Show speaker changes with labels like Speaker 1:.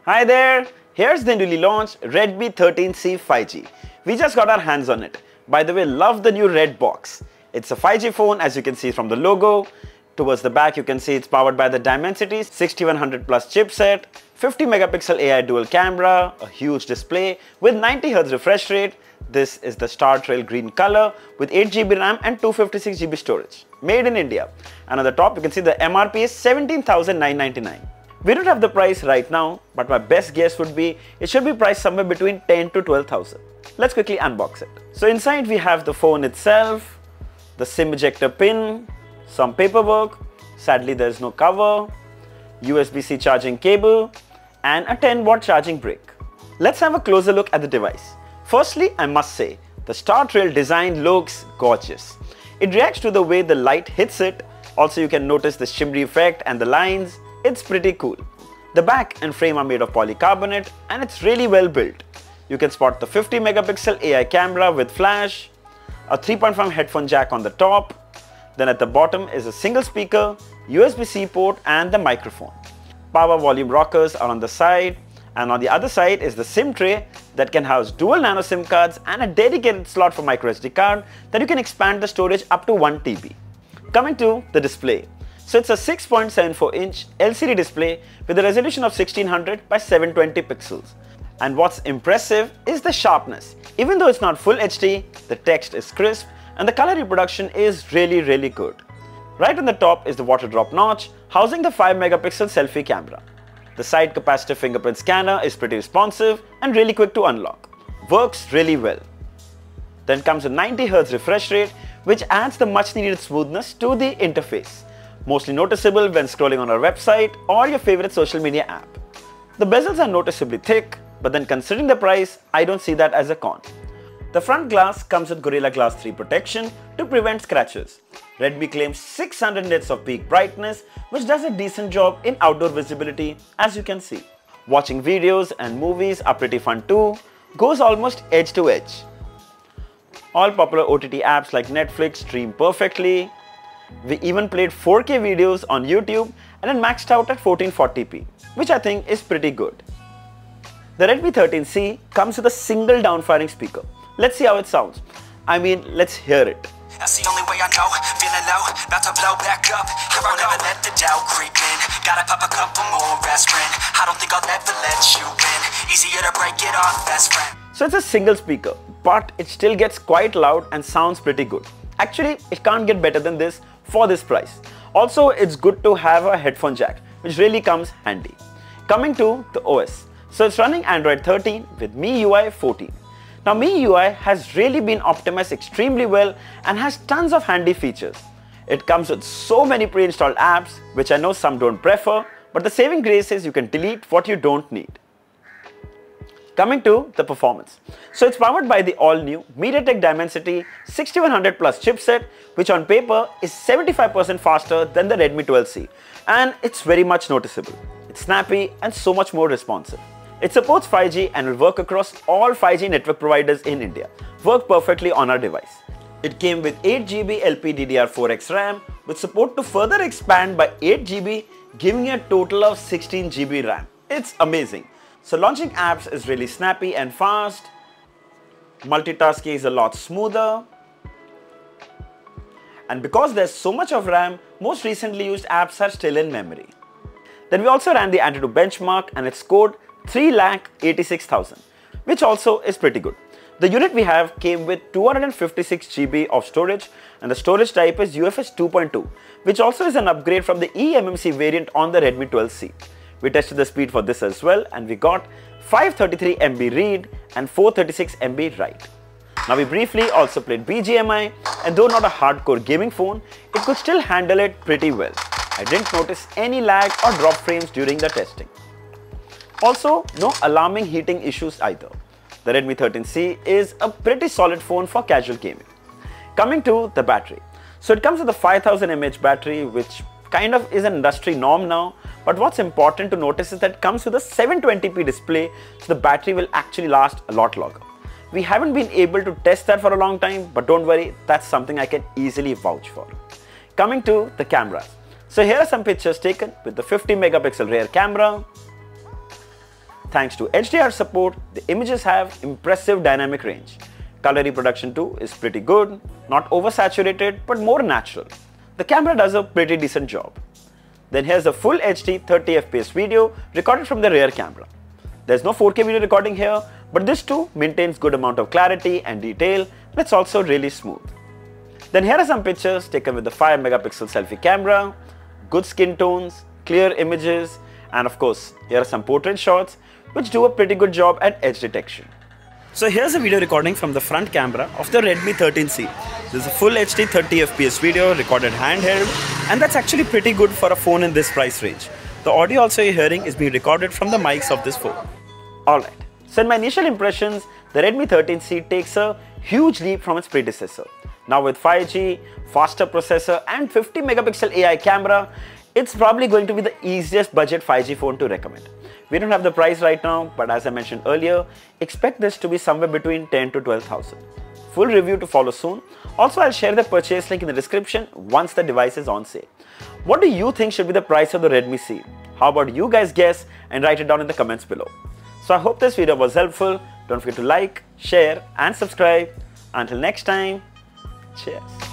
Speaker 1: Hi there, here's the newly launched Redmi 13C 5G. We just got our hands on it. By the way, love the new red box. It's a 5G phone, as you can see from the logo. Towards the back you can see it's powered by the Dimencity 6100 plus chipset, 50 megapixel AI dual camera, a huge display with 90 Hz refresh rate. This is the Star Trail green color with 8GB RAM and 256GB storage. Made in India. And on the top you can see the MRP is 17,999. We don't have the price right now, but my best guess would be it should be priced somewhere between 10 to 12,000. Let's quickly unbox it. So inside we have the phone itself, the SIM ejector pin, some paperwork, sadly there is no cover, USB-C charging cable and a 10-watt charging brick. Let's have a closer look at the device. Firstly, I must say, the Star Trail design looks gorgeous. It reacts to the way the light hits it. Also you can notice the shimmery effect and the lines. It's pretty cool. The back and frame are made of polycarbonate and it's really well built. You can spot the 50 megapixel AI camera with flash, a 3.5 headphone jack on the top. Then at the bottom is a single speaker, USB-C port and the microphone. Power volume rockers are on the side, and on the other side is the SIM tray that can house dual nano SIM cards and a dedicated slot for microSD card that you can expand the storage up to 1 TB. Coming to the display. So it's a 6.74-inch LCD display with a resolution of 1600 by 720 pixels. And what's impressive is the sharpness. Even though it's not full HD, the text is crisp and the color reproduction is really good. Right on the top is the water drop notch, housing the 5 megapixel selfie camera. The side capacitive fingerprint scanner is pretty responsive and really quick to unlock. Works really well. Then comes a 90 Hz refresh rate, which adds the much needed smoothness to the interface. Mostly noticeable when scrolling on our website or your favorite social media app. The bezels are noticeably thick, but then considering the price, I don't see that as a con. The front glass comes with Gorilla Glass 3 protection to prevent scratches. Redmi claims 600 nits of peak brightness, which does a decent job in outdoor visibility, as you can see. Watching videos and movies are pretty fun too, goes almost edge to edge. All popular OTT apps like Netflix stream perfectly. We even played 4K videos on YouTube and then maxed out at 1440p, which I think is pretty good. The Redmi 13C comes with a single downfiring speaker. Let's see how it sounds. I mean, let's hear it.
Speaker 2: That's the only way I know, feeling low, about to blow back up. Here I never let the doubt creep in. Gotta pop a couple more aspirin. I don't think I'll ever let you in. Easier to break it off, best friend.
Speaker 1: So it's a single speaker, but it still gets quite loud and sounds pretty good. Actually, it can't get better than this for this price. Also, it's good to have a headphone jack, which really comes handy. Coming to the OS. So it's running Android 13 with MIUI 14. Now MIUI has really been optimized extremely well and has tons of handy features. It comes with so many pre-installed apps, which I know some don't prefer, but the saving grace is you can delete what you don't need. Coming to the performance. So it's powered by the all-new MediaTek Dimensity 6100 plus chipset, which on paper is 75% faster than the Redmi 12C, and it's very much noticeable. It's snappy and so much more responsive. It supports 5G and will work across all 5G network providers in India. Work perfectly on our device. It came with 8GB LPDDR4X RAM with support to further expand by 8GB, giving a total of 16GB RAM. It's amazing. So launching apps is really snappy and fast. Multitasking is a lot smoother. And because there's so much of RAM, most recently used apps are still in memory. Then we also ran the Antutu benchmark and it scored 3,86,000, which also is pretty good. The unit we have came with 256GB of storage and the storage type is UFS 2.2, which also is an upgrade from the eMMC variant on the Redmi 12C. We tested the speed for this as well and we got 533 MB read and 436 MB write. Now we briefly also played BGMI, and though not a hardcore gaming phone, it could still handle it pretty well. I didn't notice any lag or drop frames during the testing. Also, no alarming heating issues either. The Redmi 13C is a pretty solid phone for casual gaming. Coming to the battery. So it comes with a 5000 mAh battery, which kind of is an industry norm now, but what's important to notice is that it comes with a 720p display, so the battery will actually last a lot longer. We haven't been able to test that for a long time, but don't worry, that's something I can easily vouch for. Coming to the cameras. So here are some pictures taken with the 50 megapixel rear camera, Thanks to HDR support, the images have impressive dynamic range. Color reproduction too is pretty good, not oversaturated but more natural. The camera does a pretty decent job. Then here's a full HD 30fps video recorded from the rear camera. There's no 4K video recording here, but this too maintains good amount of clarity and detail, and it's also really smooth. Then here are some pictures taken with the 5 megapixel selfie camera, good skin tones, clear images, and of course, here are some portrait shots which do a pretty good job at edge detection. So here's a video recording from the front camera of the Redmi 13C. This is a full HD 30fps video recorded handheld, and that's actually pretty good for a phone in this price range. The audio also you're hearing is being recorded from the mics of this phone. Alright, so in my initial impressions, the Redmi 13C takes a huge leap from its predecessor. Now with 5G, faster processor and 50 megapixel AI camera, it's probably going to be the easiest budget 5G phone to recommend. We don't have the price right now, but as I mentioned earlier, expect this to be somewhere between 10 to 12,000. Full review to follow soon. Also, I'll share the purchase link in the description once the device is on sale. What do you think should be the price of the Redmi C? How about you guys guess and write it down in the comments below. So I hope this video was helpful. Don't forget to like, share and subscribe. Until next time, cheers.